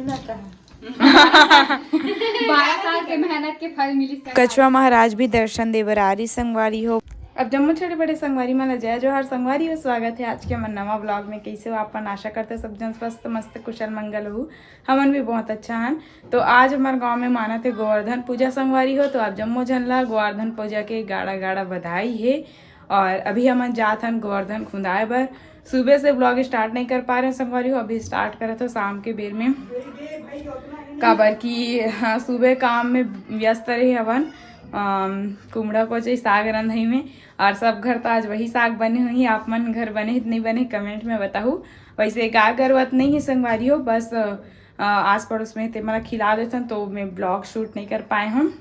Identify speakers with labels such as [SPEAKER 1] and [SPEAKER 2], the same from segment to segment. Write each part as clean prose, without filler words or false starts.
[SPEAKER 1] 12 साल के मेहनत के फल मिली।
[SPEAKER 2] कछुआ महाराज भी दर्शन देवरारी संगवारी हो।
[SPEAKER 3] अब जम्मू छोटे बड़े संगवारी माला जय जोहार संगवारी हो। स्वागत है आज के हमारे नवा ब्लॉग में। कैसे हो आपन? आशा करते सब जन स्वस्थ मस्त कुशल मंगल हो। हमन भी बहुत अच्छा हैं। तो आज हमारे गांव में माना थे गोवर्धन पूजा संगवारी हो। तो आप जम्मू झनला गोवर्धन पूजा के गाड़ा गाड़ा बधाई है। और अभी हमन जात हन गोवर्धन खुदाए बर। सुबह से ब्लॉग स्टार्ट नहीं कर पा रहे संगवारी हो। अभी स्टार्ट करे तो शाम के बेर में काबर की हाँ, सुबह काम में व्यस्त रहे हवन। कुमड़ा को चाहिए साग रंधाई में। और सब घर तो आज वही साग बने हुई। आप मन घर बने नहीं बने कमेंट में बताओ। वैसे गा करवत नहीं है संगवारी हो, बस आस पड़ोस में ते मला खिला देते हैं तो मैं ब्लॉग शूट नहीं कर पाए हम।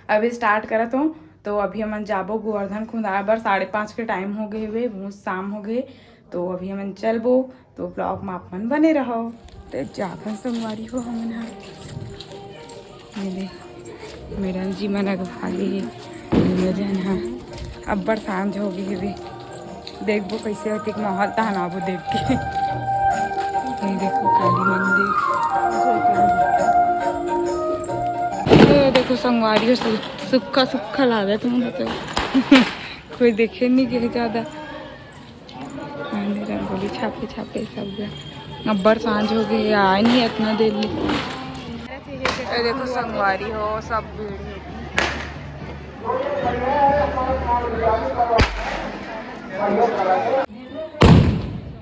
[SPEAKER 3] अभी स्टार्ट करत हूँ। तो अभी हमन जाबो गोवर्धन खुदाए बर। 5:30 के टाइम हो गए हुए, बहुत शाम हो गए। तो अभी हमन चलबो तो ब्लॉग में आप मन बने रहो। तो जाकर संगवारी हो हमन मेरा जी मन भागे जन हाँ अब्बर सांझ हो गई है। देखबो कैसे होती एक माहौल तहनाबो देख के। नहीं देखो काली मंदिर देखो संगवारी हो सुखा सुखा लागे तुम तो कोई देखे नहीं गए ज़्यादा। रंगोली छापे छापे सब अब्बर सांझ हो गई आए नहीं इतना देर ले। देखो संगवारी हो सब भीड़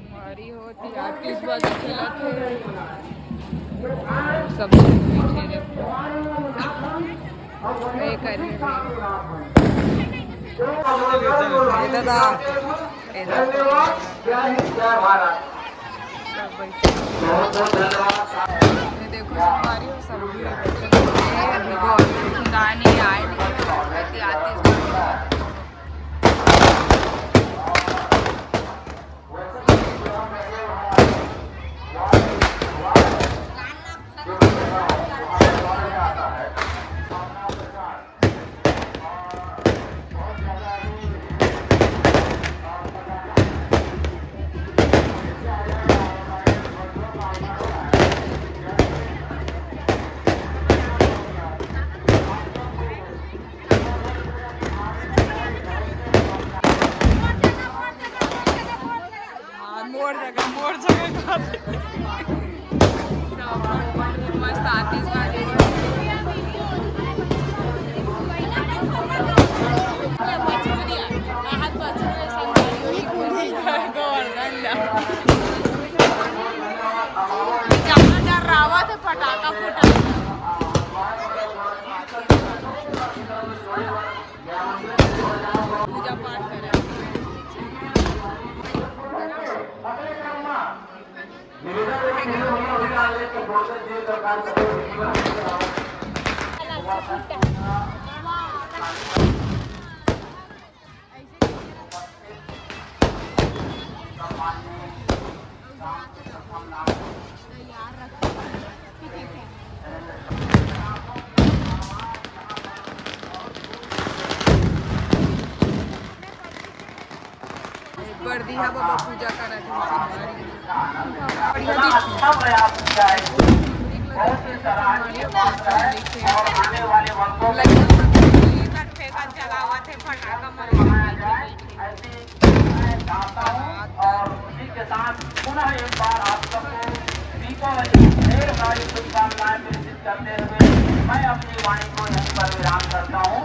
[SPEAKER 3] संगवारी होती आतिश बाजी चलत है सब देखो संगवारी हो सब खुदाने आए नहीं आतिश मोर जगह मस्त आतिश बाजी रावत है पटाखा फूटा पूजा पाठ करे। बढ़िया बाबा पूजा करा और उसी के साथ पुनः एक बार आप सबको दीपावली ढेर सारी शुभकामनाएं प्रेषित करते हुए मैं अपनी वाणी को यहीं पर विराम करता हूँ।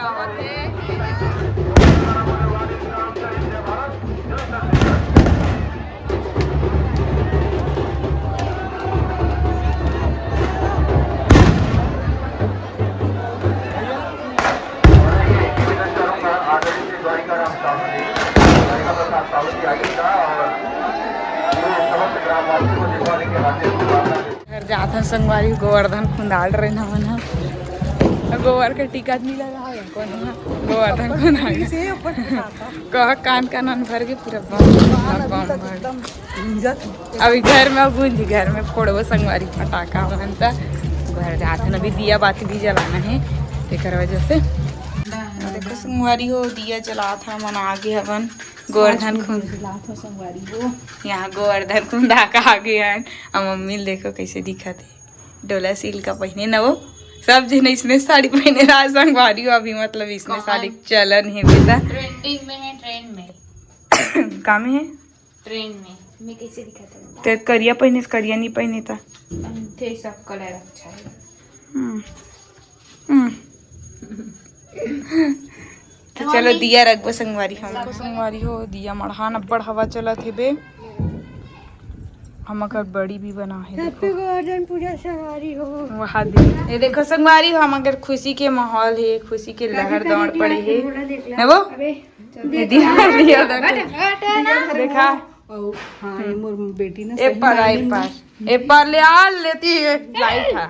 [SPEAKER 3] आवत है। जात हन संगवारी गोवर्धन खुंदाल रहे ना मन गोबर के टिकट नहीं लगा है कौन गोवर्धन खुंदाल कह कान कान भर के पूरा बम भर अभी घर में गूंजी घर में फोड़बो संगवारी फटाका मन त घर जात हन अभी दिया बाती भी जलाना है तेकर वजह से देखो संगवारी हो दिया जला था मन आगे हवन गोवर्धन खुंद संगवारी हो यहाँ गोवर्धन खुंदा का आगे है और मम्मी देखो कैसे दिखा थे डोला सिल का पहने न वो सब जन इसने साड़ी पहने रहा संगवारी हो अभी मतलब इसने साड़ी चलन है बेटा
[SPEAKER 1] ट्रेंडिंग में है ट्रेंड में
[SPEAKER 3] का में है
[SPEAKER 1] ट्रेंड में मैं कैसे दिखाता हूँ
[SPEAKER 3] ते करिया पहने करिया नहीं पहने था
[SPEAKER 1] थे सब कलर अच्छा है
[SPEAKER 3] तो चलो दिया रखबो संगवारी हमको संगवारी हो दिया मढ़ान अब्बड़ हवा चलत है बे हम अगर बड़ी भी बना है देखो
[SPEAKER 1] गोवर्धन पूजा संगवारी हो
[SPEAKER 3] वहाँ ये देखो संगवारी हो हम अगर खुशी के माहौल है खुशी के लहर दौड़ पड़े है ना वो ये दिया देखा
[SPEAKER 4] हाँ ये मोर बेटी ने
[SPEAKER 3] ए पर ले आ लेती है लाइट था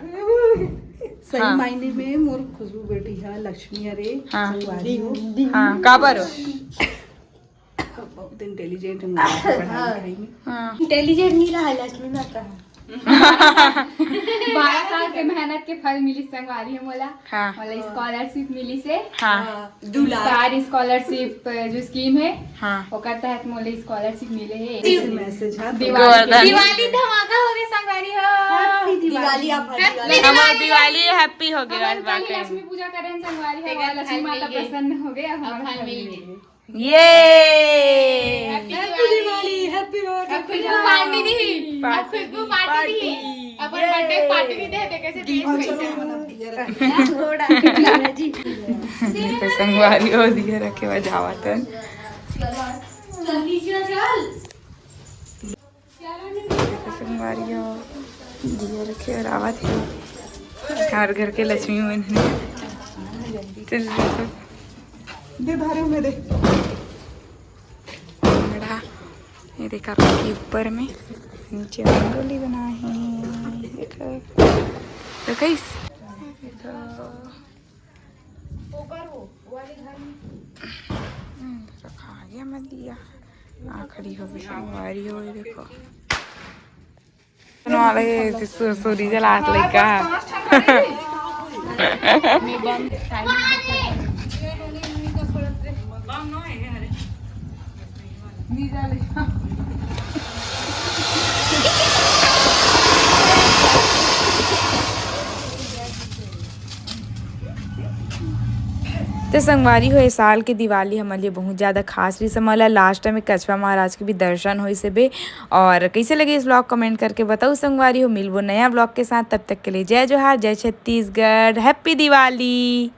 [SPEAKER 4] सही
[SPEAKER 3] हाँ।
[SPEAKER 4] मायने में मोर खुशबू बेटी है लक्ष्मी अरे
[SPEAKER 3] हाँ।
[SPEAKER 4] संगवारी हो
[SPEAKER 3] हाँ काबर हो
[SPEAKER 4] बहुत इंटेलिजेंट है पढ़ाई में
[SPEAKER 3] हाँ
[SPEAKER 1] इंटेलिजेंट नहीं रहा लक्ष्मी माता 12 साल के मेहनत के फल मिली संगवारी है मोला
[SPEAKER 3] हाँ
[SPEAKER 1] मोला स्कॉलरशिप मिली से
[SPEAKER 3] हाँ
[SPEAKER 1] स्टार स्कॉलरशिप जो स्कीम है
[SPEAKER 3] हाँ
[SPEAKER 1] ओकर तहत मोला स्कॉलरशिप मिले है
[SPEAKER 4] मैसेज है
[SPEAKER 3] गोवर्धन
[SPEAKER 1] दिवाली धमाका हो गया संगवारी हो
[SPEAKER 4] दिवाली आप
[SPEAKER 3] हमारा दिवाली हैप्पी हो गया आज बाकी
[SPEAKER 1] लक्ष्मी पूजा करें संगवारी है और लक्ष्मी माता प्रसन्न हो गए अब हमारा फल मिल गए
[SPEAKER 3] ये
[SPEAKER 4] दिवाली हैप्पी
[SPEAKER 1] खुद को पार्टी दी खुद को पार्टी दी अपन बर्थडे पार्टी नहीं देते कैसे
[SPEAKER 3] तो संगवारी हो दिया रखे बजावत है संगवारी हो दिया रखे और आवत है घर घर के लक्ष्मी मन चल
[SPEAKER 4] दे धारे में दे
[SPEAKER 3] बड़ा ये देखा के ऊपर में नीचे रंगोली बना है देखो देखो इस रखा गया मत दिया आखिरी हो गई संगवारी हो ये देखो वाले सूरी जलात लगा तो संगवारी हो साल के दिवाली हमारे लिए बहुत ज़्यादा खास रही समझला लास्ट में कछवा महाराज के भी दर्शन हो से बे और कैसे लगे इस ब्लॉग कमेंट करके बताओ संगवारी हो मिलबो नया ब्लॉग के साथ तब तक के लिए जय जोहार जय छत्तीसगढ़ हैप्पी दिवाली।